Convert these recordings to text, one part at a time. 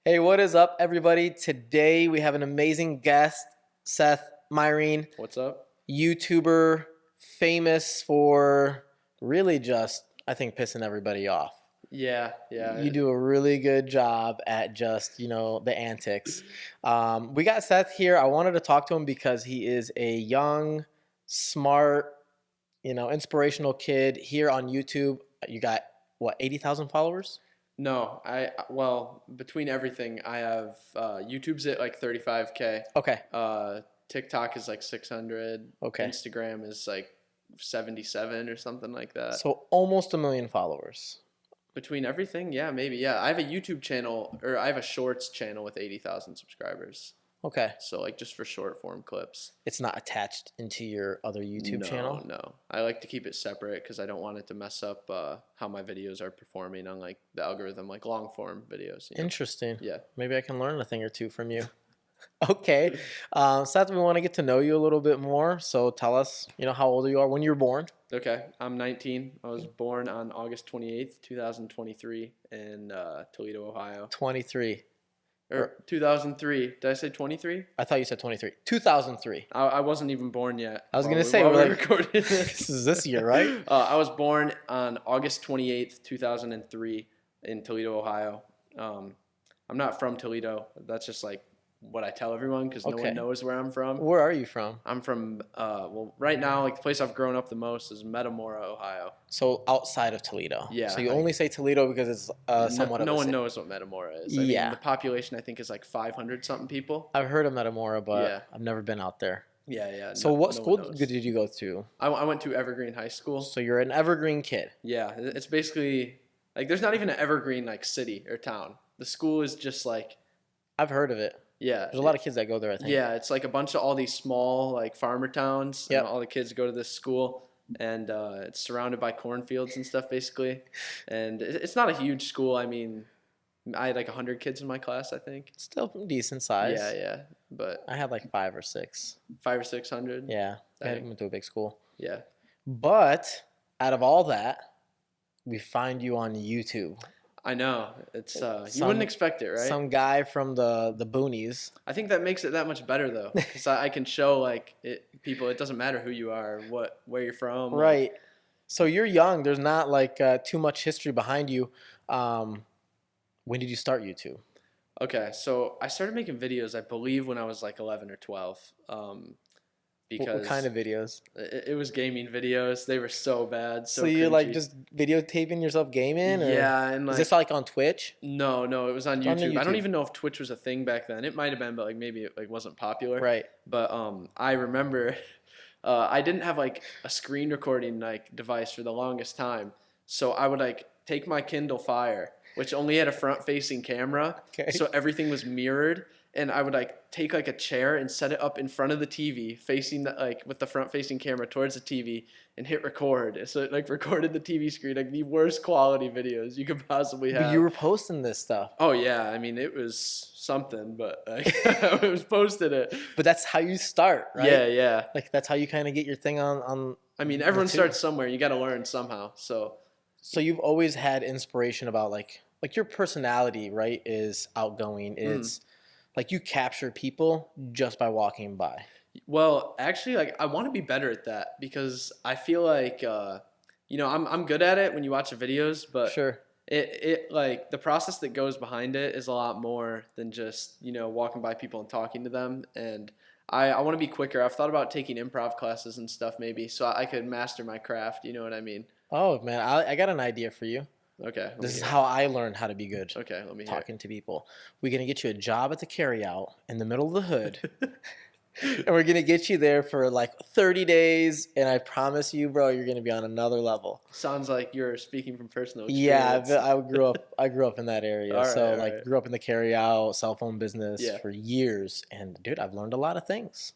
Hey, what is up, everybody? Today we have an amazing guest, Seth Meiring, What's up? YouTuber, famous for really just, I think, pissing everybody off. Yeah. You do a really good job at just, the antics. We got Seth here. I wanted to talk to him because he is a young, smart, inspirational kid here on YouTube. You got, what, 80,000 followers? No, between everything, I have YouTube's at like 35K. Okay. TikTok is like 600. Okay. Instagram is like 77 or something like that. So almost 1 million followers. Between everything, yeah, maybe. Yeah, I have a YouTube channel, or I have a shorts channel with 80,000 subscribers. Okay. So like just for short form clips. It's not attached into your other YouTube channel? No. I like to keep it separate because I don't want it to mess up how my videos are performing on like the algorithm, like long form videos. Interesting. Yeah. Maybe I can learn a thing or two from you. Okay. Seth, we want to get to know you a little bit more. So tell us, how old you are, when you were born. Okay, I'm 19. I was born on August 28th, 2023 in Toledo, Ohio. 23. Or 2003. Did I say 23? I thought you said 23. 2003. I wasn't even born yet. I was going to say, while we're we like, recorded this is this year, right? I was born on August 28th, 2003 in Toledo, Ohio. I'm not from Toledo. That's just like what I tell everyone because no one knows where I'm from. Where are you from? I'm from, right now, like the place I've grown up the most is Metamora, Ohio. So outside of Toledo. Yeah. So you only say Toledo because it's somewhat of no a one city. knows what Metamora is. Yeah. I mean, the population I think is like 500 something people. I've heard of Metamora, but Yeah. I've never been out there. Yeah. So what school did you go to? I went to Evergreen High School. So you're an Evergreen kid. Yeah, it's basically like there's not even an Evergreen like city or town. The school is just like, I've heard of it. yeah. There's a lot of kids that go there, I think. Yeah, it's like a bunch of all these small like farmer towns. Yep. And all the kids go to this school, and it's surrounded by cornfields and stuff basically. And it's not a huge school. I mean, I had like 100 kids in my class, I think. It's still decent size. Yeah. But I had like 5 or 6. 500 or 600. Yeah. I Dang. went to a big school. Yeah. But out of all that, we find you on YouTube. I know. It's you wouldn't expect it, right? Some guy from the boonies. I think that makes it that much better though, because I can show like people. It doesn't matter who you are, where you're from. Right. So you're young. There's not like too much history behind you. When did you start YouTube? Okay, so I started making videos, I believe, when I was like 11 or 12. Because what kind of videos? It was gaming videos. They were so bad. So you're like just videotaping yourself gaming? Or yeah, and like, is this like on Twitch? No, it was on YouTube. On YouTube. I don't even know if Twitch was a thing back then. It might have been, but like maybe it like wasn't popular. Right. But I remember I didn't have like a screen recording like device for the longest time. So I would like take my Kindle Fire, which only had a front-facing camera, so everything was mirrored. And I would like take like a chair and set it up in front of the TV, facing like with the front-facing camera towards the TV, and hit record. So it like recorded the TV screen, like the worst quality videos you could possibly have. But you were posting this stuff. Oh yeah, I mean it was something, but like, I was posting it. But that's how you start, right? Yeah. Like that's how you kind of get your thing on. I mean, everyone starts somewhere. You got to learn somehow. So you've always had inspiration about like your personality, right? Is outgoing. It's like you capture people just by walking by. Well, actually, like I want to be better at that because I feel like I'm good at it when you watch the videos, but sure. It like the process that goes behind it is a lot more than just walking by people and talking to them. And I want to be quicker. I've thought about taking improv classes and stuff maybe so I could master my craft. You know what I mean? Oh man, I got an idea for you. Okay. This is how I learned how to be good. Okay, let me hear talking to people. We're gonna get you a job at the carryout in the middle of the hood. And we're going to get you there for like 30 days. And I promise you, bro, you're going to be on another level. Sounds like you're speaking from personal experience. Yeah, I grew up in that area. Grew up in the carry-out cell phone business for years. And dude, I've learned a lot of things.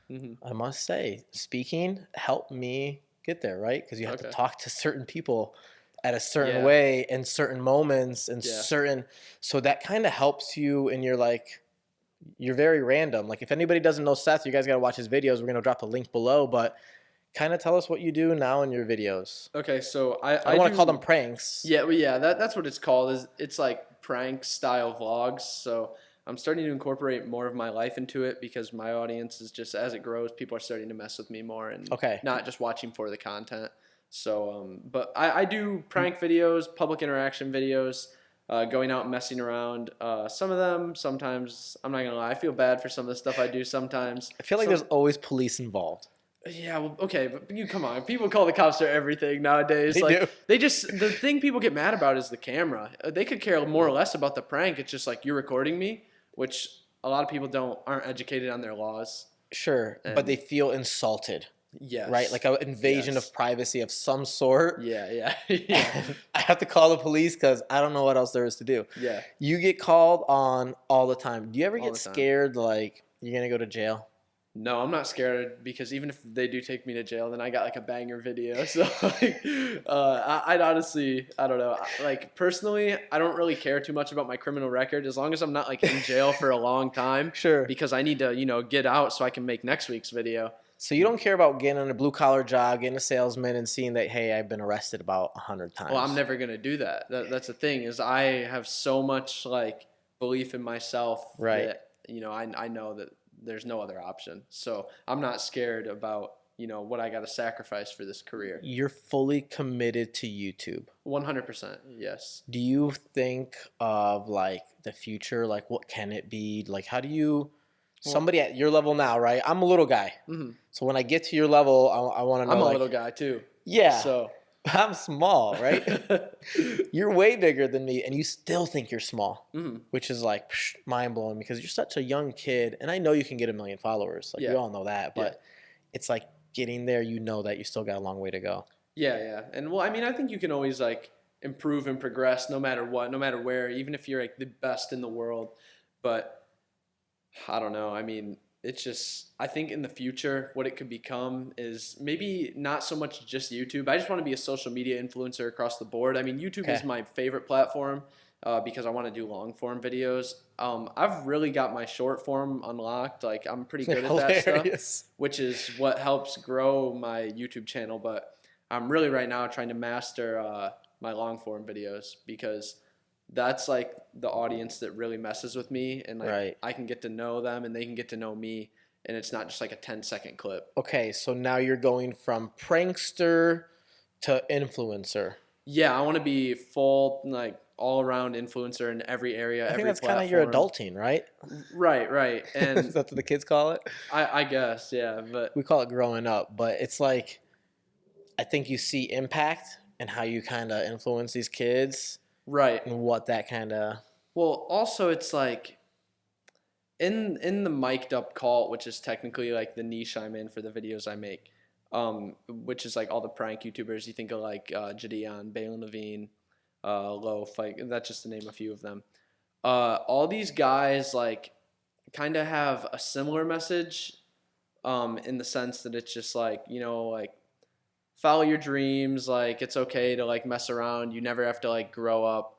Mm-hmm. I must say, speaking helped me get there, right? Because you have to talk to certain people at a certain way in certain moments and certain. So that kind of helps you in your like. You're very random. Like if anybody doesn't know Seth, you guys got to watch his videos. We're going to drop a link below, but Kind of tell us what you do now in your videos. Okay, so I want to call them pranks. Yeah, well, yeah, that's what it's called. It's like prank style vlogs. So I'm starting to incorporate more of my life into it because my audience is just, as it grows, people are starting to mess with me more and not just watching for the content. So, but I do prank videos, public interaction videos, going out and messing around. Some of them, sometimes, I'm not gonna lie, I feel bad for some of the stuff I do sometimes. I feel like there's always police involved. Yeah, well, okay, but you come on. People call the cops for everything nowadays. They do. The thing people get mad about is the camera. They could care more or less about the prank. It's just like, you're recording me, which a lot of people aren't educated on their laws. Sure, but they feel insulted. Yes. Right? Like an invasion of privacy of some sort. Yeah. I have to call the police because I don't know what else there is to do. Yeah. You get called on all the time. Do you ever get scared like you're going to go to jail? No, I'm not scared because even if they do take me to jail, then I got like a banger video. So like, I'd honestly, I don't know. Like personally, I don't really care too much about my criminal record as long as I'm not like in jail for a long time. Sure. Because I need to, get out so I can make next week's video. So you don't care about getting on a blue collar job, getting a salesman, and seeing that, hey, I've been arrested about 100 times. Well, I'm never gonna do that. That's the thing is I have so much like belief in myself that I know that there's no other option. So I'm not scared about, what I got to sacrifice for this career. You're fully committed to YouTube. 100%. Yes. Do you think of like the future? Like what can it be? Like how do you, somebody at your level now, right? I'm a little guy. Mm-hmm. So when I get to your level, I want to know. I'm a little guy too. Yeah. So I'm small, right? You're way bigger than me, and you still think you're small, which is like mind-blowing because you're such a young kid, and I know you can get 1 million followers. Like we all know that, but it's like getting there, you know that you still got a long way to go. Yeah. And well, I mean, I think you can always like improve and progress no matter what, no matter where, even if you're like the best in the world. But I don't know. I mean, it's just, I think in the future, what it could become is maybe not so much just YouTube. I just want to be a social media influencer across the board. I mean, YouTube is my favorite platform because I want to do long form videos. I've really got my short form unlocked. Like I'm pretty good at that stuff, which is what helps grow my YouTube channel. But I'm really right now trying to master my long form videos because that's like the audience that really messes with me, and like I can get to know them and they can get to know me, and it's not just like a 10-second clip. Okay, so now you're going from prankster to influencer. Yeah, I want to be full like all around influencer in every area. I think that's kind of your adulting, right? Right. And that's what the kids call it. I guess, yeah, but we call it growing up. But it's like I think you see impact and how you kind of influence these kids. Right. And what that kind of... Well, also it's like in the mic'd up cult, which is technically like the niche I'm in for the videos I make, which is like all the prank YouTubers. You think of like Jadion, Balin Levine, Loaf, like that's just to name a few of them. All these guys like kind of have a similar message in the sense that it's just like, like follow your dreams, like it's okay to like mess around, you never have to like grow up.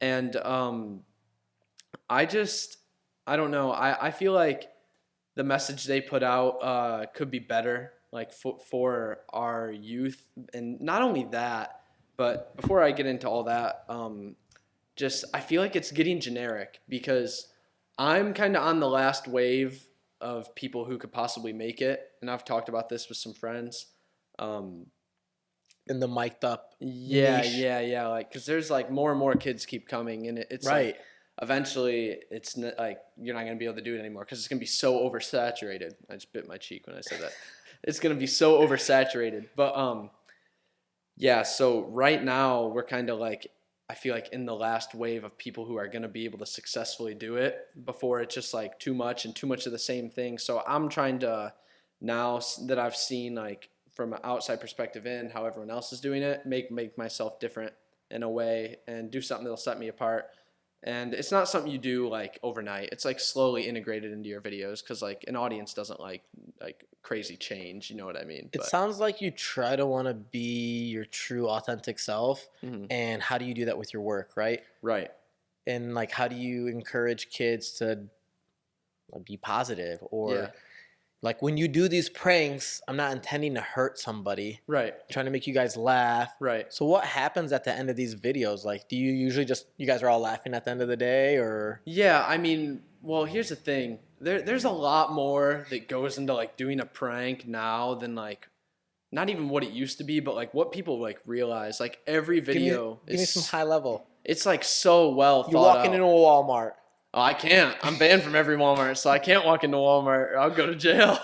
And I don't know, I feel like the message they put out could be better like for our youth. And not only that, but before I get into all that, I feel like it's getting generic because I'm kind of on the last wave of people who could possibly make it, and I've talked about this with some friends. In the mic'd up niche. Yeah. Like, cause there's like more and more kids keep coming, and it's like, eventually it's like you're not gonna be able to do it anymore because it's gonna be so oversaturated. I just bit my cheek when I said that. It's gonna be so oversaturated. But yeah. So right now we're kind of like, I feel like in the last wave of people who are gonna be able to successfully do it before it's just like too much and too much of the same thing. So I'm trying to, now that I've seen like from an outside perspective in how everyone else is doing it, make myself different in a way and do something that'll set me apart. And it's not something you do like overnight. It's like slowly integrated into your videos because like an audience doesn't like crazy change. You know what I mean? It sounds like you try to want to be your true authentic self. Mm-hmm. And how do you do that with your work, right? Right. And like how do you encourage kids to be positive or like when you do these pranks, I'm not intending to hurt somebody. Right. I'm trying to make you guys laugh. Right. So what happens at the end of these videos? Like, do you usually just, you guys are all laughing at the end of the day, or? Yeah, I mean, well, here's the thing. There's a lot more that goes into like doing a prank now than like not even what it used to be, but like what people like realize. Like every video give me some high level. It's like so well thought out. You're walking into a Walmart. Oh, I can't. I'm banned from every Walmart, so I can't walk into Walmart. I'll go to jail.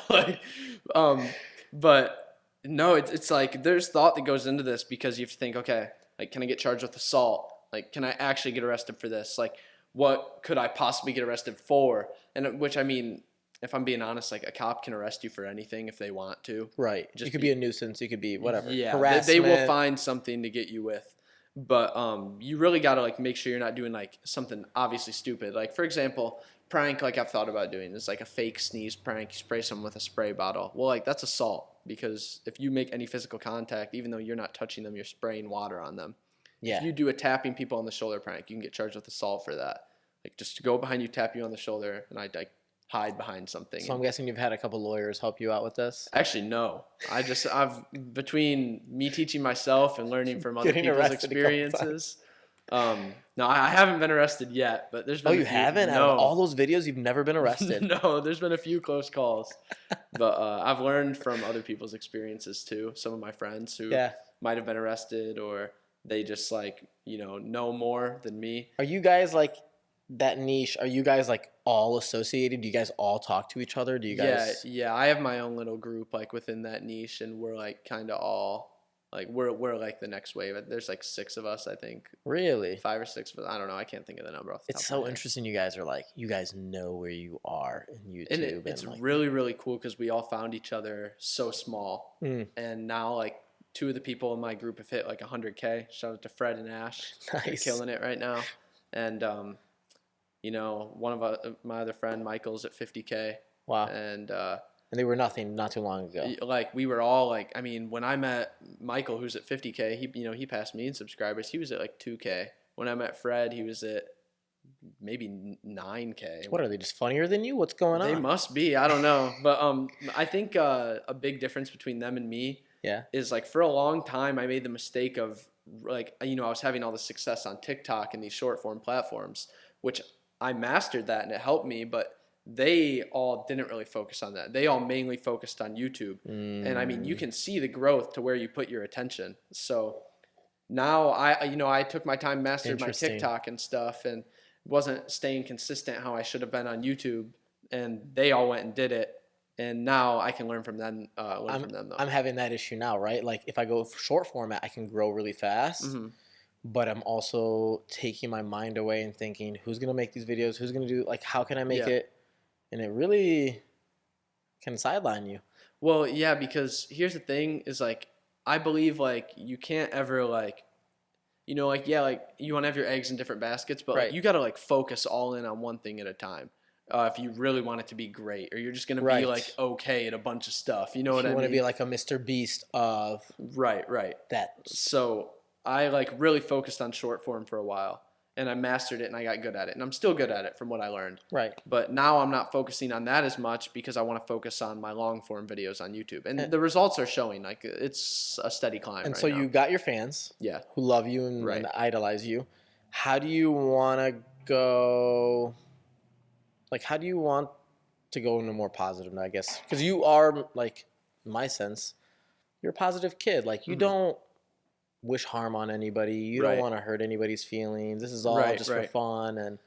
But no, it's like there's thought that goes into this because you have to think, okay, like can I get charged with assault? Like can I actually get arrested for this? Like what could I possibly get arrested for? And which I mean, if I'm being honest, like a cop can arrest you for anything if they want to. Right. You could be a nuisance. You could be whatever. Yeah. Harassment. They will find something to get you with. But you really got to like make sure you're not doing like something obviously stupid. Like for example, prank like I've thought about doing is like a fake sneeze prank. You spray someone with a spray bottle. Well, like that's assault because if you make any physical contact, even though you're not touching them, you're spraying water on them. Yeah. If you do a tapping people on the shoulder prank, you can get charged with assault for that. Like just to go behind you, tap you on the shoulder, and I like hide behind something. So I'm guessing you've had a couple lawyers help you out with this? Actually, no. I've between me teaching myself and learning from other people's experiences. No, I haven't been arrested yet, but there's been. Oh, you haven't? No. Out of all those videos, you've never been arrested? No, there's been a few close calls, but I've learned from other people's experiences too. Some of my friends who might have been arrested, or they just like know more than me. Are you guys like? That niche, are you guys like all associated? Do you guys all talk to each other? Do you guys? Yeah. I have my own little group like within that niche, and we're like kind of all like we're like the next wave. There's like 6 of us, I think. Really? 5 or 6 of us. I don't know. I can't think of the number off the top It's so interesting. You guys are like, you guys know where you are in YouTube. And it's like, really, really cool because we all found each other so small, and now like 2 of the people in my group have hit like 100K. Shout out to Fred and Ash. Nice. They're killing it right now, and one of my other friend, Michael's at 50K. Wow. And they were nothing not too long ago. Like we were all like, I mean, when I met Michael, who's at 50K, he passed me in subscribers. He was at like 2K. When I met Fred, he was at maybe 9K. What are they, just funnier than you? What's going on? They must be. I don't know. But I think a big difference between them and me is like for a long time I made the mistake of like, I was having all the success on TikTok and these short form platforms, which I mastered that and it helped me, but they all didn't really focus on that. They all mainly focused on YouTube. And I mean, you can see the growth to where you put your attention. So now I took my time, mastered my TikTok and stuff, and wasn't staying consistent how I should have been on YouTube. And they all went and did it. And now I can learn from them. Though. I'm having that issue now, right? Like if I go for short format, I can grow really fast. Mm-hmm. But I'm also taking my mind away and thinking, who's going to make these videos? Who's going to do, like, how can I make it? And it really can sideline you. Well, yeah, because here's the thing is, like, I believe, like, you can't ever, like, you want to have your eggs in different baskets, but like, you got to, like, focus all in on one thing at a time. If you really want it to be great, or you're just going to be, like, okay at a bunch of stuff. You know what I mean? You want to be, like, a Mr. Beast of... Right. That. So... I like really focused on short form for a while, and I mastered it and I got good at it, and I'm still good at it from what I learned. Right. But now I'm not focusing on that as much because I want to focus on my long form videos on YouTube, and the results are showing. Like it's a steady climb. And so you got your fans, who love you and idolize you. How do you want to go? Like, how do you want to go into more positive? I guess because you are, like, in my sense, you're a positive kid. Like you don't wish harm on anybody. You don't want to hurt anybody's feelings. This is all just for fun and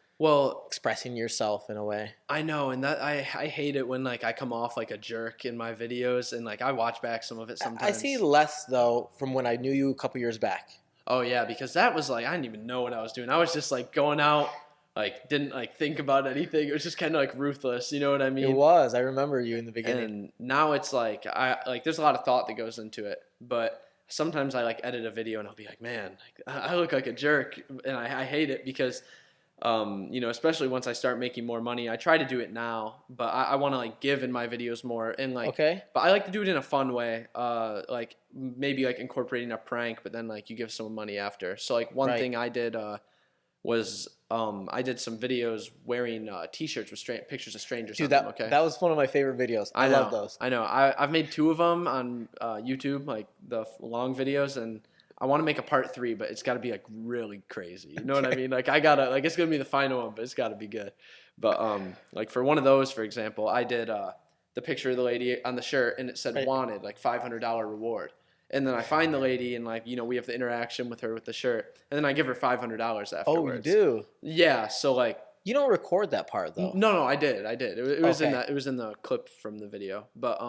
expressing yourself in a way. I know, and that I hate it when like I come off like a jerk in my videos, and like I watch back some of it sometimes. I see less though from when I knew you a couple years back. Oh yeah, because that was like I didn't even know what I was doing. I was just like going out, like didn't like think about anything. It was just kind of like ruthless. You know what I mean? It was. I remember you in the beginning. And now it's like there's a lot of thought that goes into it, but sometimes I like edit a video and I'll be like, man, I look like a jerk, and I hate it because, especially once I start making more money, I try to do it now, but I want to like give in my videos more and like, but I like to do it in a fun way, like maybe like incorporating a prank, but then like you give someone money after. So like one thing I did was I did some videos wearing T-shirts with pictures of strangers. Dude, on them, okay? that was one of my favorite videos. I love those. I know. I've made 2 of them on YouTube, like the long videos, and I want to make a part 3, but it's got to be like really crazy. You know what I mean? Like I gotta like it's gonna be the final one, but it's got to be good. But like for one of those, for example, I did the picture of the lady on the shirt, and it said wanted, like $500 reward. And then I find the lady, and like, you know, we have the interaction with her with the shirt, and then I give her $500 afterwards. Oh, you do? Yeah. So like, you don't record that part though. No, I did. It was in that. It was in the clip from the video. But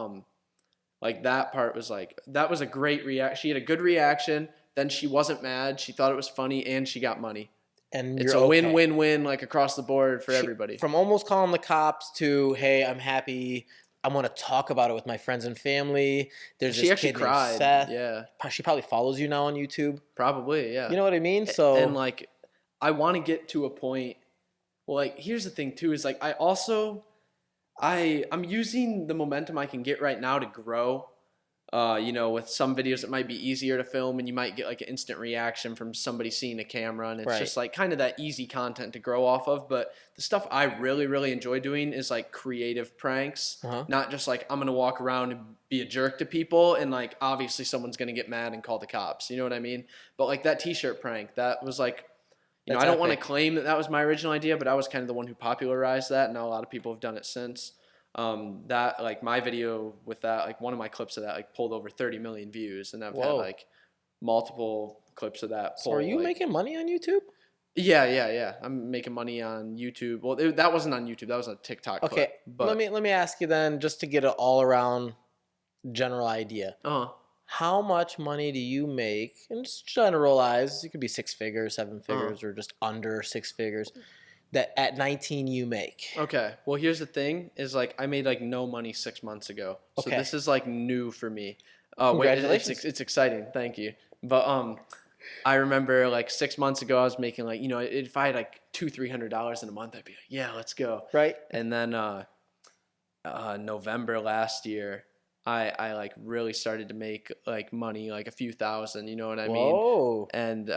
like that part was like that was a great reaction. She had a good reaction. Then she wasn't mad. She thought it was funny, and she got money. And it's a win-win-win, like across the board for everybody. From almost calling the cops to, hey, I'm happy. I want to talk about it with my friends and family. There's this kid named Seth. Yeah. She probably follows you now on YouTube. Probably, yeah. You know what I mean? So and like, I want to get to a point. Well, like, here's the thing too: is like I'm using the momentum I can get right now to grow. You know, with some videos it might be easier to film, and you might get like an instant reaction from somebody seeing a camera, and it's just like kind of that easy content to grow off of. But the stuff I really, really enjoy doing is like creative pranks, not just like I'm gonna walk around and be a jerk to people, and like obviously someone's gonna get mad and call the cops. You know what I mean? But like that T-shirt prank, that was like, you know, I don't want to claim that was my original idea, but I was kind of the one who popularized that, and now a lot of people have done it since. That like my video with that, like one of my clips of that like pulled over 30 million views, and I've had like multiple clips of that. So are you making money on YouTube? Yeah. I'm making money on YouTube. Well, that wasn't on YouTube. That was a TikTok clip. Okay, but let me ask you then, just to get an all around general idea. How much money do you make? And just generalize. It could be 6 figures, 7 figures, or just under 6 figures. That at 19 you make. Okay. Well, here's the thing: is like I made like no money 6 months ago, so this is like new for me. Congratulations! It's exciting. Thank you. But I remember like 6 months ago I was making like, you know, if I had like $200-300 in a month, I'd be like, yeah, let's go. Right. And then November last year, I like really started to make like money, like a few thousand. You know what I mean? And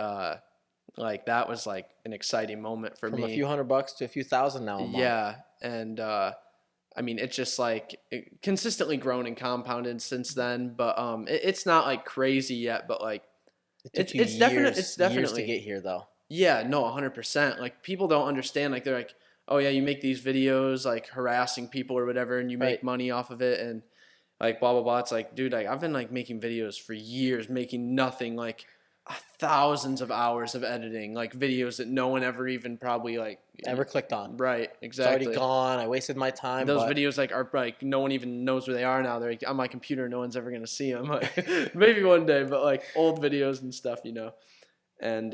like that was like an exciting moment for me. From a few $100 to a few thousand now a month. Yeah, and I mean it's just like consistently grown and compounded since then. But it's not like crazy yet. But like it's definitely years to get here though. Yeah, no, 100%. Like people don't understand. Like they're like, oh yeah, you make these videos like harassing people or whatever, and you make money off of it, and like blah blah blah. It's like, dude, like I've been like making videos for years, making nothing, like thousands of hours of editing, like videos that no one ever even probably like ever clicked on. Right, exactly. It's already gone. I wasted my time. Those videos like are like no one even knows where they are now. They're like on my computer. No one's ever gonna see them. Like, maybe one day, but like old videos and stuff, you know. And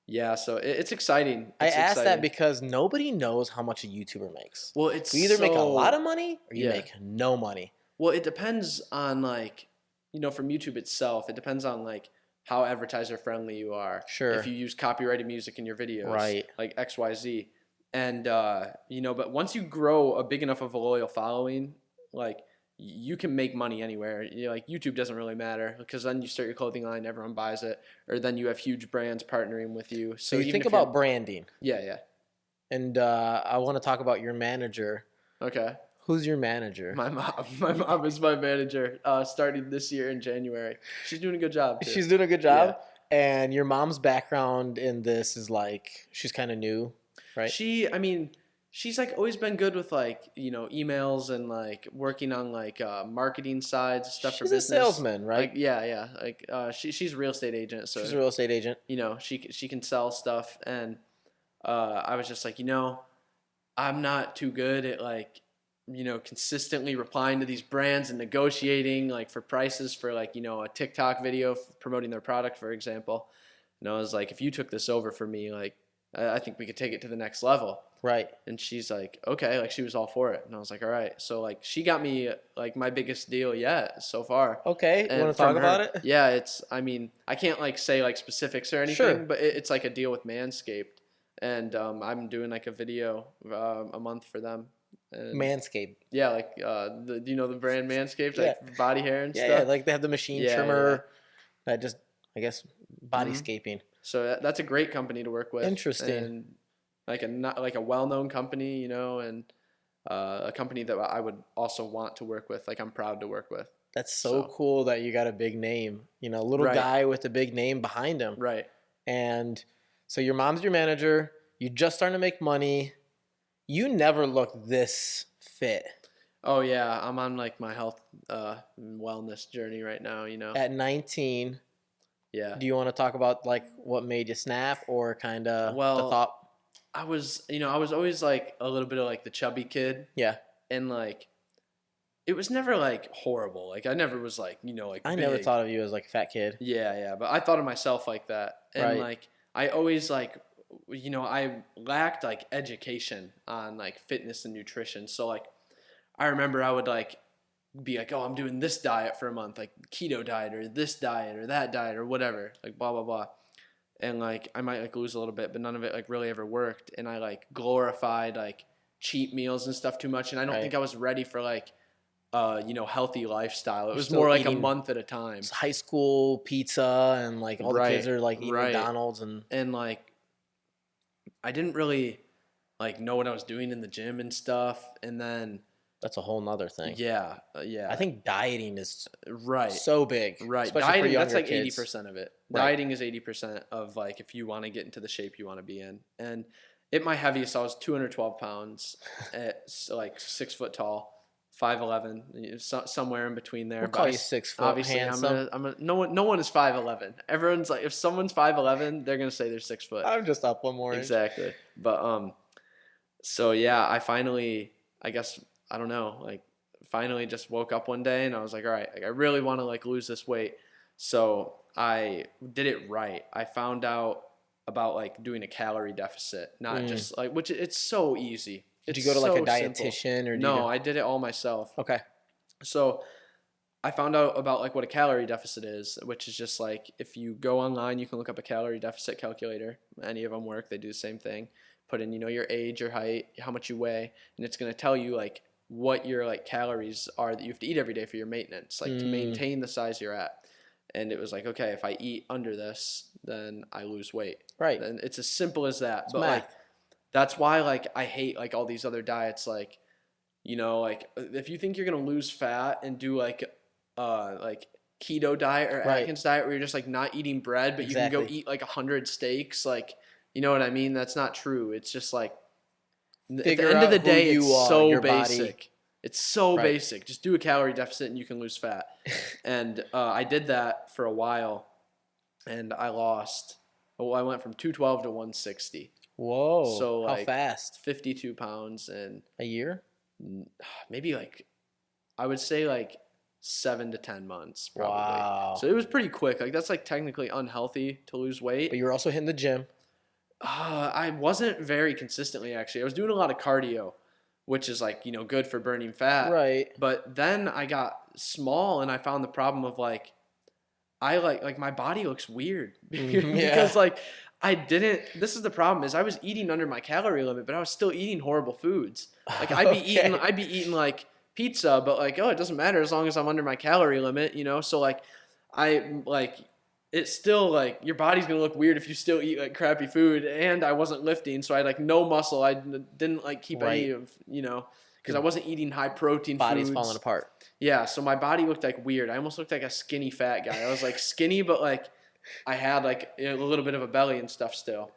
yeah, so it's exciting. I asked that because nobody knows how much a YouTuber makes. Well, it's you either make a lot of money or you make no money. Well, it depends on like, you know, from YouTube itself, it depends on like how advertiser friendly you are. Sure. If you use copyrighted music in your videos, right? Like XYZ, and you know, but once you grow a big enough of a loyal following, like you can make money anywhere. You know, like YouTube doesn't really matter because then you start your clothing line, everyone buys it, or then you have huge brands partnering with you. So you think about branding. Yeah. And I want to talk about your manager. Okay. Who's your manager? My mom. My mom is my manager. Starting this year in January. She's doing a good job too. She's doing a good job. Yeah. And your mom's background in this is like she's kind of new, right? She's like always been good with like, you know, emails and like working on like marketing sides stuff for business. She's a salesman, right? Like, yeah. Like she's a real estate agent. So she's a real estate agent. You know, she can sell stuff, and I was just like, you know, I'm not too good at like, you know, consistently replying to these brands and negotiating like for prices for like, you know, a TikTok video promoting their product, for example. And I was like, if you took this over for me, like, I think we could take it to the next level. Right. And she's like, okay, like she was all for it. And I was like, all right. So like she got me like my biggest deal yet so far. Okay. You want to talk about it? Yeah, I mean, I can't like say like specifics or anything, but it's like a deal with Manscaped. And I'm doing like a video a month for them. And Manscaped. Yeah, like do you know the brand Manscaped, like body hair and stuff? Yeah, like they have the machine trimmer that just, I guess, bodyscaping. So that's a great company to work with. Interesting. And not like a well-known company, you know, and a company that I would also want to work with. Like I'm proud to work with. That's so cool that you got a big name, you know, little guy with a big name behind him. Right. And so your mom's your manager. You just starting to make money. You never looked this fit. Oh yeah, I'm on like my health wellness journey right now, you know. At 19. Yeah. Do you want to talk about like what made you snap or kind of the thought? I was always like a little bit of like the chubby kid. Yeah. And like it was never like horrible. Like I never was like, you know, like I big. never thought of you as like a fat kid. Yeah, but I thought of myself like that. And like I always like, you know, I lacked like education on like fitness and nutrition. So like I remember I would like be like, oh, I'm doing this diet for a month, like keto diet or this diet or that diet or whatever, like blah, blah, blah. And like I might like lose a little bit, but none of it like really ever worked. And I like glorified like cheat meals and stuff too much. And I don't think I was ready for like, you know, healthy lifestyle. It was more like a month at a time. High school pizza and like all the kids are like eating McDonald's and like I didn't really like know what I was doing in the gym and stuff. And then that's a whole nother thing. Yeah. I think dieting is so big. Right. Dieting, that's like 80% of it. Dieting is 80% of like if you want to get into the shape you want to be in. And at my heaviest, I was 212 pounds at like 6 foot tall, 5'11", somewhere in between there. We'll call you 6 foot. Obviously, handsome. No one is 5'11". Everyone's like, if someone's 5'11", they're gonna say they're 6 foot. I'm just up one more. Exactly. But so yeah, I finally, I guess. I don't know, like finally just woke up one day and I was like, all right, like I really want to like lose this weight. So I did it right. I found out about like doing a calorie deficit, not just like, which it's so easy. Did you go to like a dietitian or no? I did it all myself. Okay. So I found out about like what a calorie deficit is, which is just like if you go online, you can look up a calorie deficit calculator. Any of them work. They do the same thing. Put in, you know, your age, your height, how much you weigh, and it's going to tell you like what your like calories are that you have to eat every day for your maintenance, like to maintain the size you're at. And it was like, okay, if I eat under this, then I lose weight. Right. And it's as simple as that. It's but math. Like that's why like I hate like all these other diets. Like, you know, like if you think you're gonna lose fat and do like keto diet or Atkins diet where you're just like not eating bread, but you can go eat like 100 steaks, like, you know what I mean? That's not true. It's just like at the end of the day, it's so basic. It's so basic. Just do a calorie deficit and you can lose fat. And I did that for a while, and I lost. Oh, I went from 212 to 160. Whoa! So like how fast? 52 pounds in a year? Maybe like I would say like 7 to 10 months. Probably. Wow! So it was pretty quick. Like that's like technically unhealthy to lose weight. But you were also hitting the gym. I wasn't very consistently, actually. I was doing a lot of cardio, which is like, you know, good for burning fat. Right. But then I got small and I found the problem of like, I like my body looks weird because like this is the problem is I was eating under my calorie limit, but I was still eating horrible foods. Like I'd be eating like pizza, but like, oh, it doesn't matter as long as I'm under my calorie limit, you know? So like it's still like your body's gonna look weird if you still eat like crappy food. And I wasn't lifting, so I had like no muscle. I didn't like keep any of, you know, because I wasn't eating high protein body's foods. falling apart. Yeah, so my body looked like weird. I almost looked like a skinny fat guy. I was like skinny, but like I had like a little bit of a belly and stuff still.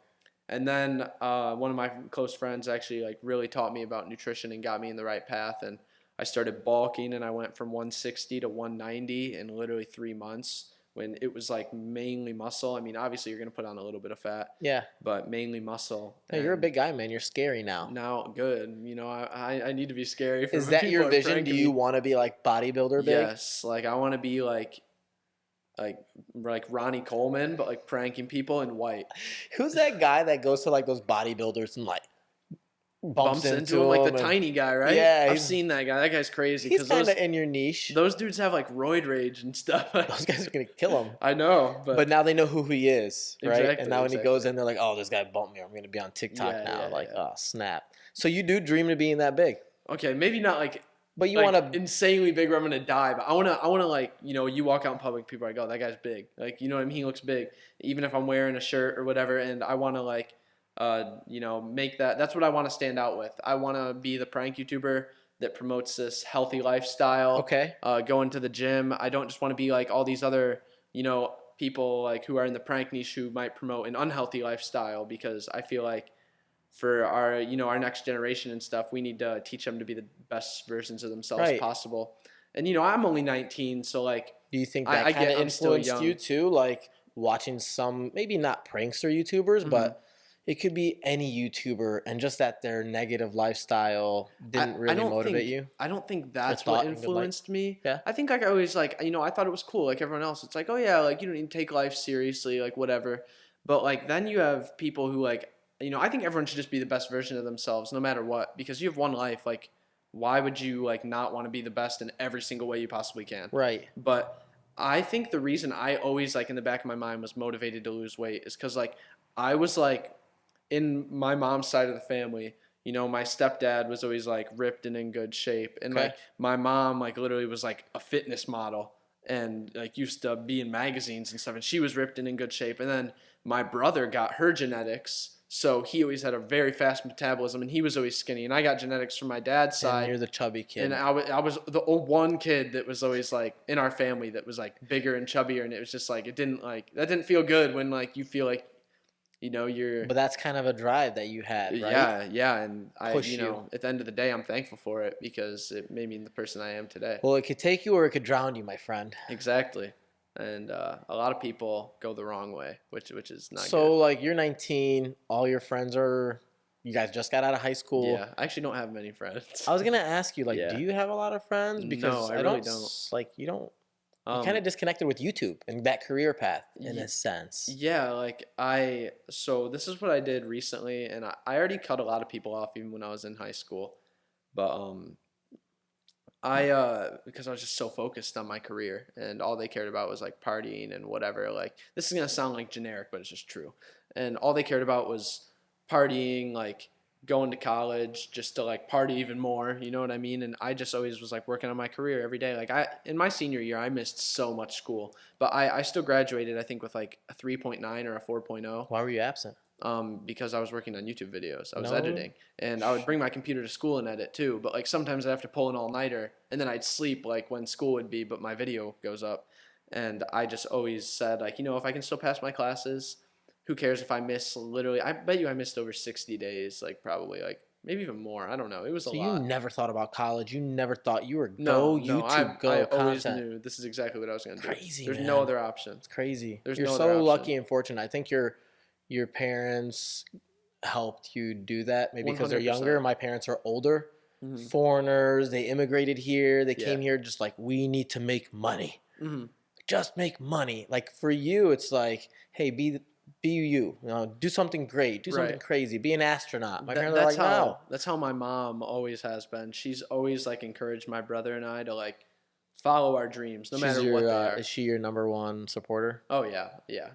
And then one of my close friends actually like really taught me about nutrition and got me in the right path. And I started bulking, and I went from 160 to 190 in literally 3 months. When it was like mainly muscle. I mean, obviously you're going to put on a little bit of fat. Yeah. But mainly muscle. Hey, you're a big guy, man. You're scary now. Now, good. You know, I need to be scary. Is that your vision? Do you want to be like bodybuilder big? Yes. Like I want to be like Ronnie Coleman, but like pranking people in white. Who's that guy that goes to like those bodybuilders and like bumps into him, like the tiny guy, right? Yeah, I've seen that guy. That guy's crazy. He's kind of in your niche. Those dudes have like roid rage and stuff. Those guys are gonna kill him. I know, but now they know who he is, right? Exactly, and now when he goes in, they're like, "Oh, this guy bumped me. I'm gonna be on TikTok now." Oh, snap! So you do dream of being that big? Okay, maybe not like But you like, want to insanely big where I'm gonna die. But I wanna like, you know, you walk out in public, people are like, oh, that guy's big. Like, you know what I mean? He looks big, even if I'm wearing a shirt or whatever. And I wanna like, you know, make that. That's what I want to stand out with. I want to be the prank YouTuber that promotes this healthy lifestyle. Okay. Going to the gym. I don't just want to be like all these other, you know, people like who are in the prank niche who might promote an unhealthy lifestyle, because I feel like for our, you know, our next generation and stuff, we need to teach them to be the best versions of themselves possible. And, you know, I'm only 19, so like, do you think that kind of influenced you too? Like watching some, maybe not prankster YouTubers, but it could be any YouTuber, and just that their negative lifestyle didn't really motivate you? I don't think that's what influenced me. Yeah. I think like I always like, you know, I thought it was cool like everyone else. It's like, oh yeah, like you don't need to take life seriously, like whatever. But like then you have people who like, you know, I think everyone should just be the best version of themselves no matter what, because you have one life. Like why would you like not want to be the best in every single way you possibly can? Right. But I think the reason I always like in the back of my mind was motivated to lose weight is because like I was like, in my mom's side of the family, you know, my stepdad was always like ripped and in good shape. And like my mom like literally was like a fitness model and like used to be in magazines and stuff, and she was ripped and in good shape. And then my brother got her genetics, so he always had a very fast metabolism and he was always skinny. And I got genetics from my dad's side. And you're the chubby kid. And I was the one kid that was always like in our family that was like bigger and chubbier, and it was just like that didn't feel good when like you feel like, you know, but that's kind of a drive that you had, right? Yeah, and you know, at the end of the day, I'm thankful for it because it made me the person I am today. Well, it could take you or it could drown you, my friend. Exactly, and a lot of people go the wrong way, which is not. So, good. like, you're 19, all your friends are. You guys just got out of high school. Yeah, I actually don't have many friends. I was gonna ask you, like, do you have a lot of friends? Because no, I really don't. Like, you don't. You're kind of disconnected with YouTube and that career path in a sense. Yeah, like so this is what I did recently, and I already cut a lot of people off even when I was in high school, but because I was just so focused on my career and all they cared about was like partying and whatever. Like this is gonna sound like generic, but it's just true. And all they cared about was partying, like going to college just to like party even more, you know what I mean? And I just always was like working on my career every day. Like in my senior year, I missed so much school, but I still graduated, I think with like a 3.9 or a 4.0. Why were you absent? Because I was working on YouTube videos. I was editing, and I would bring my computer to school and edit too. But like sometimes I'd have to pull an all-nighter, and then I'd sleep like when school would be, but my video goes up. And I just always said like, you know, if I can still pass my classes, who cares if I miss literally, I bet you I missed over 60 days, like probably like maybe even more. I don't know. It was a lot. So you never thought about college. You never thought you were YouTube, I always content. Knew this is exactly what I was going to do. Crazy, There's man. no other option. It's crazy. You're no so lucky and fortunate. I think your parents helped you do that, maybe because they're younger. My parents are older, foreigners. They immigrated here. They came here just like, we need to make money. Just make money. Like for you, it's like, hey, be you know, do something great, do something crazy, be an astronaut. My parents are like, no. That's how my mom always has been. She's always like encouraged my brother and I to like follow our dreams, no matter what they are. Is she your number one supporter? Oh yeah,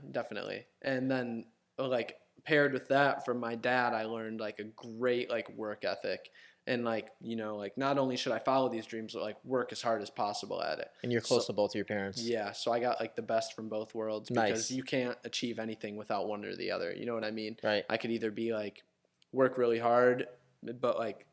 definitely. And then like paired with that from my dad, I learned like a great like work ethic. And like, you know, like not only should I follow these dreams, but like work as hard as possible at it. And you're close to both of your parents. Yeah. So I got like the best from both worlds because you can't achieve anything without one or the other. You know what I mean? Right. I could either be like work really hard, but like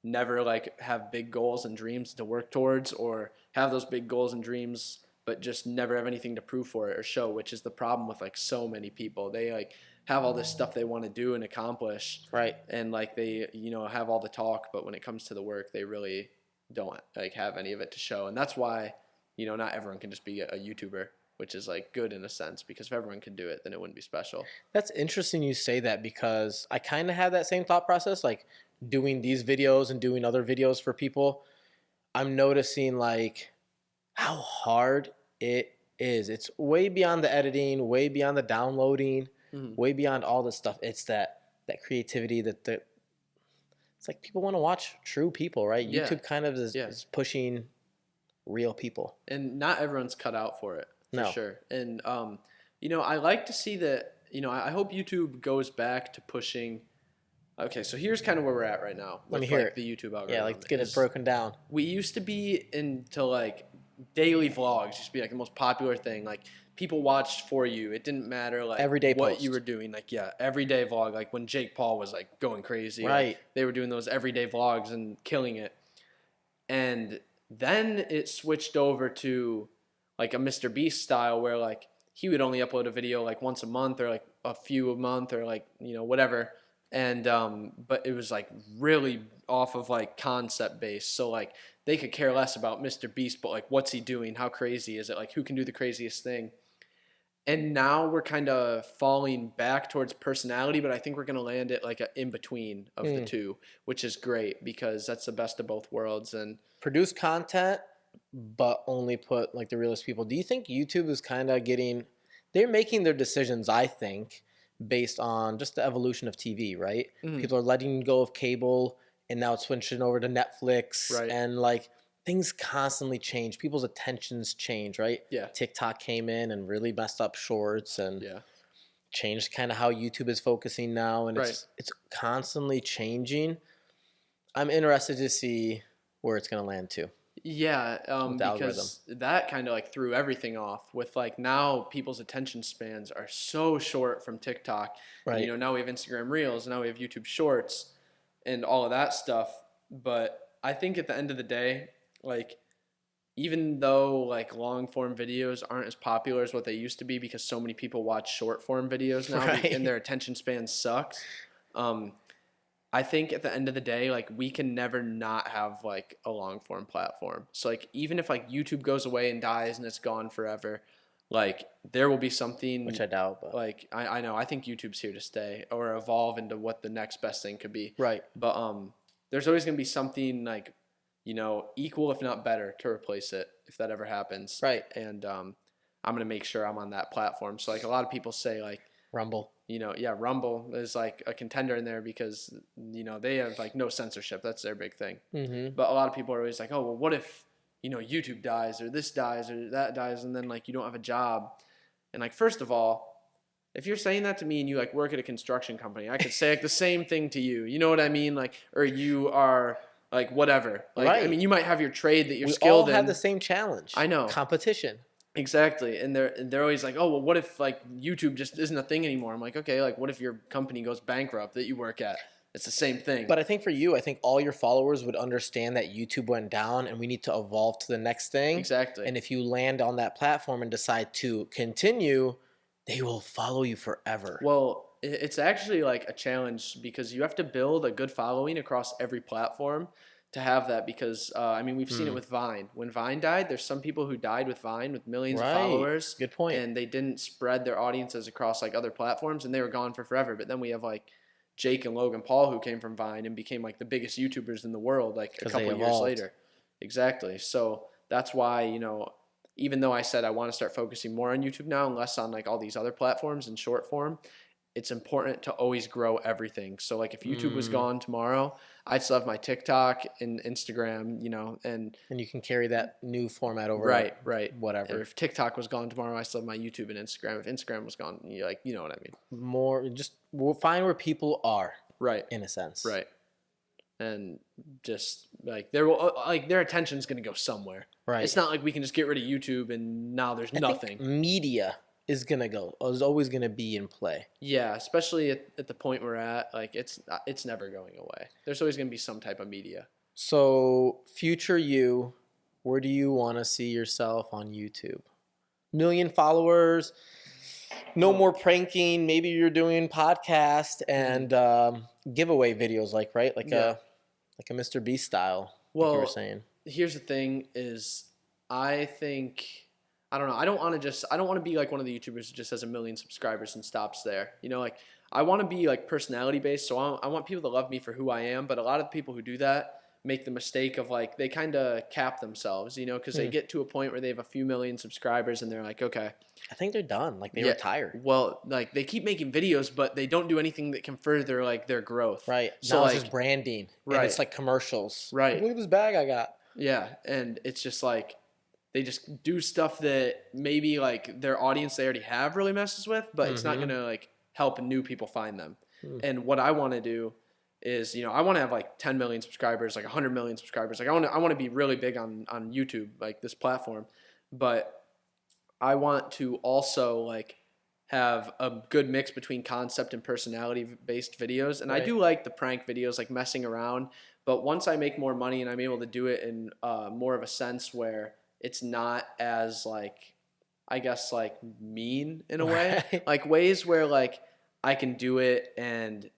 never like have big goals and dreams to work towards, or have those big goals and dreams, but just never have anything to prove for it or show, which is the problem with like so many people. They like have all this stuff they want to do and accomplish. Right. And like they, you know, have all the talk, but when it comes to the work, they really don't like have any of it to show. And that's why, you know, not everyone can just be a YouTuber, which is like good in a sense, because if everyone could do it, then it wouldn't be special. That's interesting you say that, because I kind of have that same thought process, like doing these videos and doing other videos for people. I'm noticing like how hard it is. It's way beyond the editing, way beyond the downloading. Way beyond all this stuff. It's that creativity that it's like people want to watch true people, right? Yeah. YouTube kind of is pushing real people. And not everyone's cut out for it, for sure. And, you know, I like to see that, you know, I hope YouTube goes back to pushing Okay, so here's kind of where we're at right now with like the YouTube algorithm. Yeah, like get it broken down. We used to be into like daily vlogs, used to be like the most popular thing. Like people watched for you. It didn't matter like everyday what post. You were doing. Like everyday vlog. Like when Jake Paul was like going crazy. Right. Like, they were doing those everyday vlogs and killing it. And then it switched over to like a Mr. Beast style where like he would only upload a video like once a month or like a few a month or like, whatever. And but it was like really off of like concept based. So like they could care less about Mr. Beast, but like what's he doing? How crazy is it? Like who can do the craziest thing? And now we're kind of falling back towards personality, but I think we're going to land at like an in between of the two, which is great because that's the best of both worlds. And produce content, but only put like the realest people. Do you think YouTube is kind of they're making their decisions, I think, based on just the evolution of TV, right? Mm-hmm. People are letting go of cable and now it's switching over to Netflix. Right. And like things constantly change. People's attentions change, right? Yeah. TikTok came in and really messed up shorts and changed kind of how YouTube is focusing now. And it's constantly changing. I'm interested to see where it's going to land to. Yeah, because that kind of like threw everything off with like now people's attention spans are so short from TikTok. Right. And, now we have Instagram Reels, now we have YouTube Shorts and all of that stuff. But I think at the end of the day, like even though like long form videos aren't as popular as what they used to be because so many people watch short form videos now and their attention span sucks. I think at the end of the day, like we can never not have like a long form platform. So like even if like YouTube goes away and dies and it's gone forever, like there will be something, which I doubt, but like I know I think YouTube's here to stay or evolve into what the next best thing could be. Right. But there's always gonna be something like equal if not better to replace it if that ever happens. Right. And I'm gonna make sure I'm on that platform. So like a lot of people say like Rumble. Rumble is like a contender in there because, they have like no censorship. That's their big thing. Mm-hmm. But a lot of people are always like, oh, well, what if, YouTube dies or this dies or that dies and then like you don't have a job? And like, first of all, if you're saying that to me and you like work at a construction company, I could say like the same thing to you. You know what I mean? Like, or you are like whatever. Like, right. I mean, you might have your trade that you're skilled in. We all have the same challenge. I know. Competition. Exactly. And they're always like, oh, well, what if like YouTube just isn't a thing anymore? I'm like, okay, like what if your company goes bankrupt that you work at? It's the same thing. But I think for you, I think all your followers would understand that YouTube went down and we need to evolve to the next thing. Exactly. And if you land on that platform and decide to continue, they will follow you forever. Well, it's actually like a challenge because you have to build a good following across every platform to have that because, we've seen it with Vine. When Vine died, there's some people who died with Vine with millions of followers. Good point. And they didn't spread their audiences across like other platforms and they were gone for forever. But then we have like Jake and Logan Paul who came from Vine and became like the biggest YouTubers in the world like a couple years later. Exactly. So that's why, even though I said I want to start focusing more on YouTube now and less on like all these other platforms in short form, it's important to always grow everything. So like if YouTube was gone tomorrow, I'd still have my TikTok and Instagram, and you can carry that new format over. Right. Whatever. Or if TikTok was gone tomorrow, I still have my YouTube and Instagram. If Instagram was gone, you know what I mean. We'll find where people are. Right. In a sense. Right. And just like their attention's going to go somewhere. Right. It's not like we can just get rid of YouTube and now there's nothing. Think media is always gonna be in play. Yeah, especially at the point we're at, like it's never going away. There's always gonna be some type of media. So future you, where do you want to see yourself on YouTube? 1 million followers, no more pranking. Maybe you're doing podcast and giveaway videos, like a Mr. Beast style. Well, like you were saying. Here's the thing: is I think. I don't know. I don't want to be like one of the YouTubers who just has 1 million subscribers and stops there. Like I want to be like personality based. So I want people to love me for who I am. But a lot of the people who do that make the mistake of like, they kind of cap themselves, because they get to a point where they have a few million subscribers and they're like, okay. I think they're done. Like they retire. Well, like they keep making videos, but they don't do anything that can further like their growth. Right. So now like, it's just branding. Right. And it's like commercials. Right. Look at this bag I got. Yeah. And it's just like, they just do stuff that maybe like their audience they already have really messes with, but it's not going to like help new people find them. And what I want to do is, I want to have like 10 million subscribers, like 100 million subscribers. Like I want to be really big on YouTube, like this platform, but I want to also like have a good mix between concept and personality based videos. And right. I do like the prank videos, like messing around, but once I make more money and I'm able to do it in more of a sense where it's not as like, I guess like mean in a way, right. Like ways where like I can do it and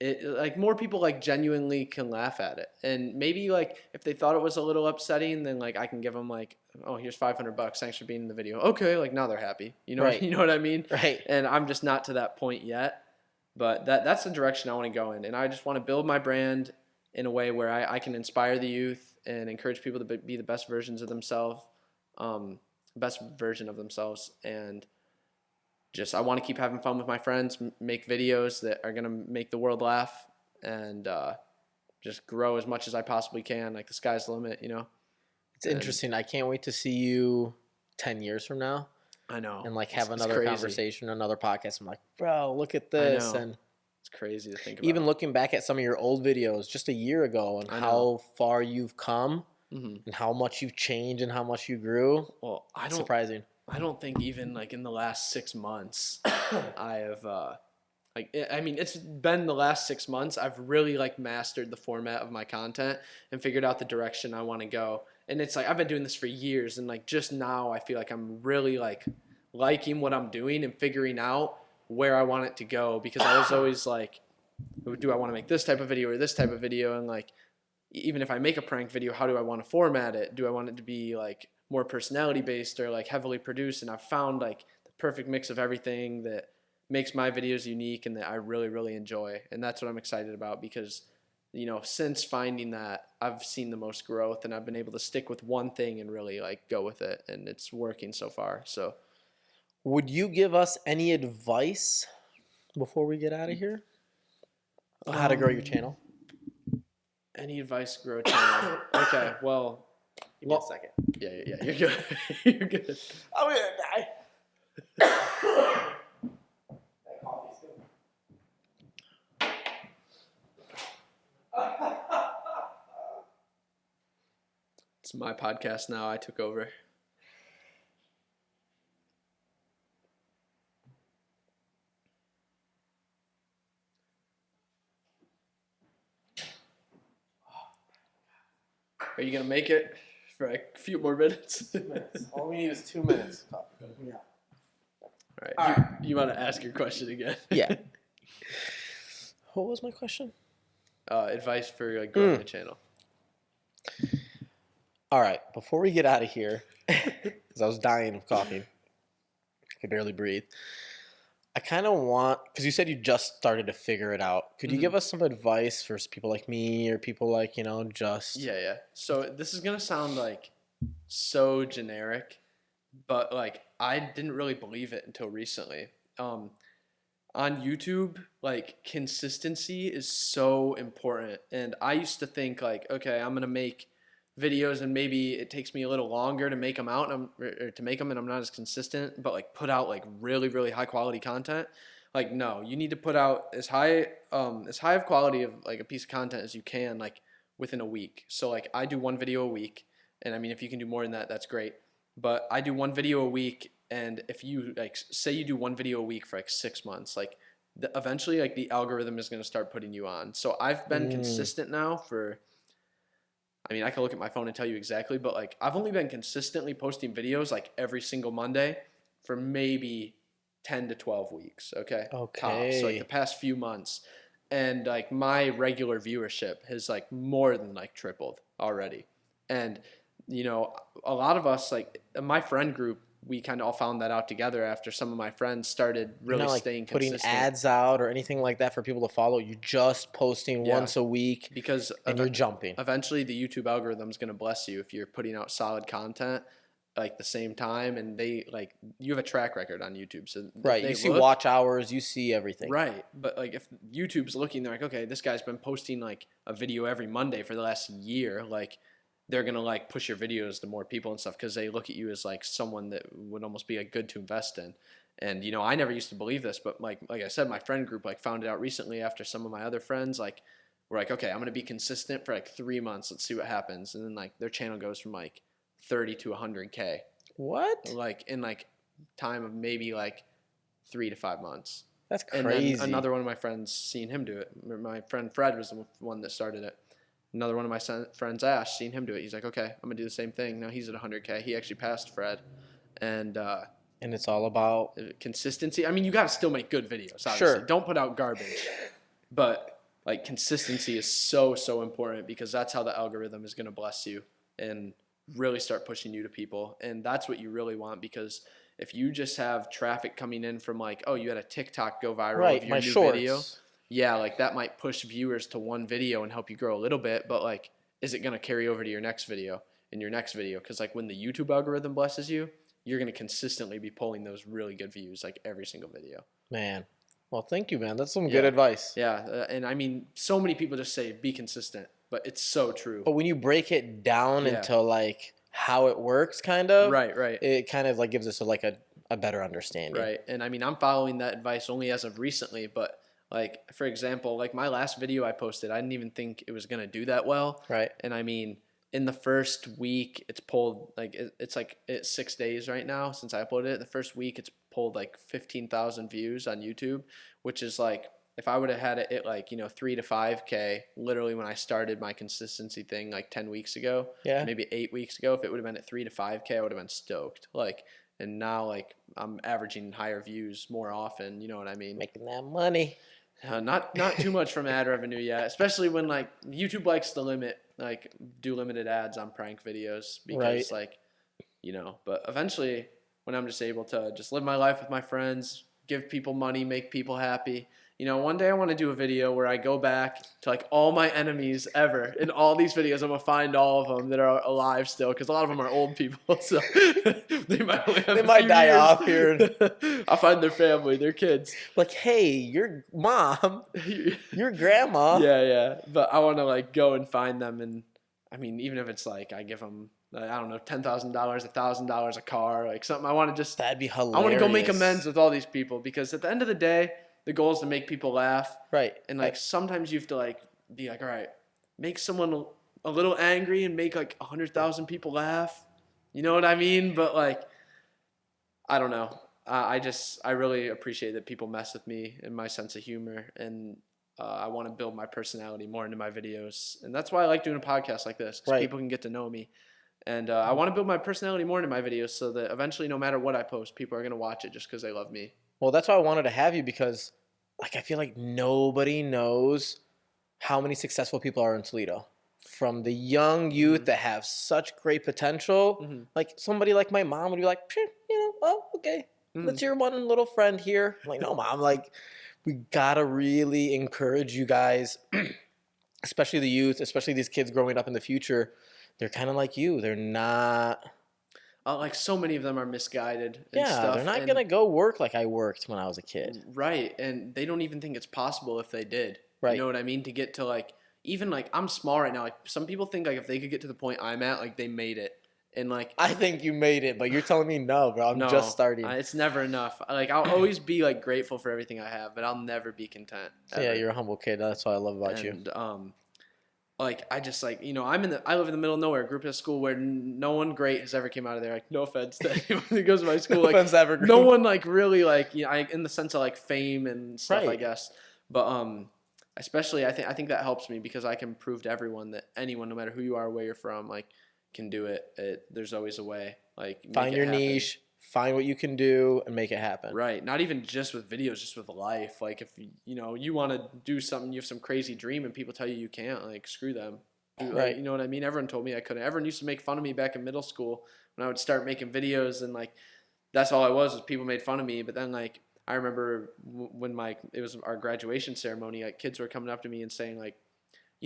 it like more people like genuinely can laugh at it. And maybe like if they thought it was a little upsetting, then like I can give them like, oh, here's $500, thanks for being in the video. Okay, like now they're happy. Right. You know what I mean? Right. And I'm just not to that point yet, but that's the direction I want to go in. And I just want to build my brand in a way where I can inspire the youth and encourage people to be the best versions of themselves, best version of themselves. And just I want to keep having fun with my friends, make videos that are going to make the world laugh, and just grow as much as I possibly can. Like the sky's the limit, It's interesting. I can't wait to see you 10 years from now. I know. And like have another conversation, another podcast. I'm like, bro, look at this. And it's crazy to think about. Even looking back at some of your old videos just a year ago and how far you've come and how much you've changed and how much you grew. Well, it's surprising. I don't think even like in the last 6 months I have it's been the last 6 months I've really like mastered the format of my content and figured out the direction I want to go. And it's like I've been doing this for years, and like just now I feel like I'm really like liking what I'm doing and figuring out where I want it to go, because I was always like, do I want to make this type of video or this type of video? And like even if I make a prank video, how do I want to format it? Do I want it to be like more personality based or like heavily produced? And I've found like the perfect mix of everything that makes my videos unique and that I really, really enjoy. And that's what I'm excited about, because, since finding that, I've seen the most growth and I've been able to stick with one thing and really like go with it. And it's working so far. So would you give us any advice before we get out of here on how to grow your channel? Any advice to grow a channel? Okay, well, give me a second. Yeah, you're good. You're good. I'm gonna die. That coffee's good. It's my podcast now. I took over. Are you gonna make it for a few more minutes? 2 minutes. All we need is 2 minutes. Yeah. All right. You want to ask your question again? Yeah. What was my question? Advice for like growing the channel. All right. Before we get out of here, because I was dying of coffee, I could barely breathe. I kind of want, because you said you just started to figure it out. Could you give us some advice for people like me or people like, just... Yeah. So this is going to sound like so generic, but like I didn't really believe it until recently. On YouTube, like consistency is so important. And I used to think like, okay, I'm going to make videos and maybe it takes me a little longer to make them out and I'm not as consistent, but like put out like really, really high quality content. Like, no, you need to put out as high of quality of like a piece of content as you can, like within a week. So like I do one video a week, and I mean, if you can do more than that, that's great. But I do one video a week. And if you like, say you do one video a week for like 6 months, like eventually like the algorithm is going to start putting you on. So I've been consistent now for, I mean, I can look at my phone and tell you exactly, but like I've only been consistently posting videos like every single Monday for maybe 10 to 12 weeks. Okay. Tops, so like the past few months. And like my regular viewership has like more than like tripled already. And, a lot of us, like my friend group, we kind of all found that out together after some of my friends started really staying consistent. Putting ads out or anything like that for people to follow. You're just posting once a week and you're jumping. Eventually, the YouTube algorithm is going to bless you if you're putting out solid content like the same time, and they like you have a track record on YouTube. So you see watch hours, you see everything. Right, but like if YouTube's looking, they're like, okay, this guy's been posting like a video every Monday for the last year, like. They're going to like push your videos to more people and stuff because they look at you as like someone that would almost be like good to invest in. And, I never used to believe this, but like I said, my friend group like found it out recently after some of my other friends like were like, okay, I'm going to be consistent for like 3 months. Let's see what happens. And then like their channel goes from like 30 to 100K. What? Like in like time of maybe like 3 to 5 months. That's crazy. And then another one of my friends seen him do it. My friend Fred was the one that started it. Another one of my friends, Ash, seen him do it. He's like, okay, I'm going to do the same thing. Now he's at 100K. He actually passed Fred. And it's all about consistency. I mean, you got to still make good videos, obviously. Sure. Don't put out garbage. But like consistency is so, so important because that's how the algorithm is going to bless you and really start pushing you to people. And that's what you really want, because if you just have traffic coming in from like, oh, you had a TikTok go viral of your new video. Yeah, like that might push viewers to one video and help you grow a little bit, but like, is it going to carry over to your next video and your next video? Because like when the YouTube algorithm blesses you, you're going to consistently be pulling those really good views like every single video. Man. Well, thank you, man. That's some good advice. Yeah, and I mean, so many people just say be consistent, but it's so true. But when you break it down into like how it works, kind of, right, it kind of like gives us like a better understanding. Right, and I mean, I'm following that advice only as of recently, but like for example, like my last video I posted, I didn't even think it was gonna do that well. Right. And I mean, in the first week, it's pulled like it's 6 days right now since I uploaded it. The first week, it's pulled like 15,000 views on YouTube, which is like if I would have had it at like 3 to 5K, literally when I started my consistency thing like 10 weeks ago, maybe 8 weeks ago, if it would have been at 3 to 5K, I would have been stoked. Like, and now like I'm averaging higher views more often. You know what I mean? Making that money. Not too much from ad revenue yet, especially when like YouTube likes to do limited ads on prank videos because but eventually when I'm just able to just live my life with my friends, give people money, make people happy. One day I want to do a video where I go back to like all my enemies ever in all these videos. I'm gonna find all of them that are alive still, because a lot of them are old people, so they might die off here. I'll find their family, their kids. Like, hey, your mom, your grandma. Yeah. But I want to like go and find them, and I mean, even if it's like I give them, I don't know, $10,000, $1,000, a car, like something. I want to just. That'd be hilarious. I want to go make amends with all these people, because at the end of the day, the goal is to make people laugh. Right. And like sometimes you have to like be like, all right, make someone a little angry and make like 100,000 people laugh. You know what I mean? But like, I don't know. I really appreciate that people mess with me and my sense of humor, and I want to build my personality more into my videos. And that's why I like doing a podcast like this, because people can get to know me. And I want to build my personality more into my videos so that eventually, no matter what I post, people are going to watch it just because they love me. Well, that's why I wanted to have you, because like I feel like nobody knows how many successful people are in Toledo. From the young youth that have such great potential, like somebody like my mom would be like, oh, okay, that's your one little friend here. I'm like, no, Mom, like we gotta really encourage you guys, especially the youth, especially these kids growing up in the future. They're kind of like you. They're not. Like so many of them are misguided and stuff. They're not going to go work like I worked when I was a kid. Right, and they don't even think it's possible if they did. Right. You know what I mean? To get to like, even like, I'm small right now. Like some people think like if they could get to the point I'm at, like they made it. And like. I think you made it, but you're telling me no, bro. I'm just starting. It's never enough. Like I'll always be like grateful for everything I have, but I'll never be content. Ever. Yeah, you're a humble kid. That's what I love about you. Like I just like I live in the middle of nowhere, a group at a school where no one great has ever came out of there. Like no offense to anyone who goes to my school, like no one like really like in the sense of like fame and stuff, I guess. But especially I think that helps me, because I can prove to everyone that anyone, no matter who you are, where you're from, like can do it. There's always a way. Like find your niche. Find what you can do and make it happen. Right. Not even just with videos, just with life. Like if you want to do something, you have some crazy dream and people tell you can't, like screw them. Right. You know what I mean? Everyone told me I couldn't. Everyone used to make fun of me back in middle school when I would start making videos, and like that's all I was people made fun of me. But then like I remember when it was our graduation ceremony, like kids were coming up to me and saying like,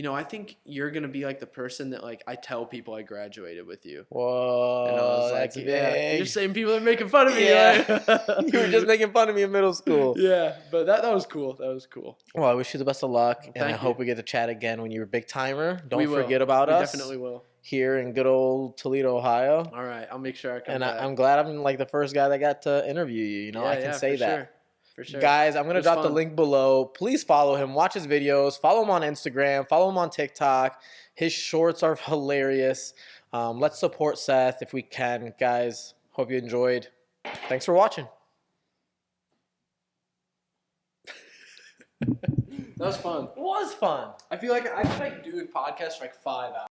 I think you're going to be like the person that like I tell people I graduated with you. Whoa, and I was like, you're saying people are making fun of me. Yeah. You were just making fun of me in middle school. Yeah, but that was cool. That was cool. Well, I wish you the best of luck, and I hope we get to chat again when you're a big timer. Don't forget about us. Definitely will. Here in good old Toledo, Ohio. All right, I'll make sure I come and back. I'm glad I'm like the first guy that got to interview you. I can say that. Sure. For sure. Guys, I'm going to drop the link below. Please follow him. Watch his videos. Follow him on Instagram. Follow him on TikTok. His shorts are hilarious. Let's support Seth if we can. Guys, hope you enjoyed. Thanks for watching. That was fun. It was fun. I feel like I could doing podcasts for 5 hours.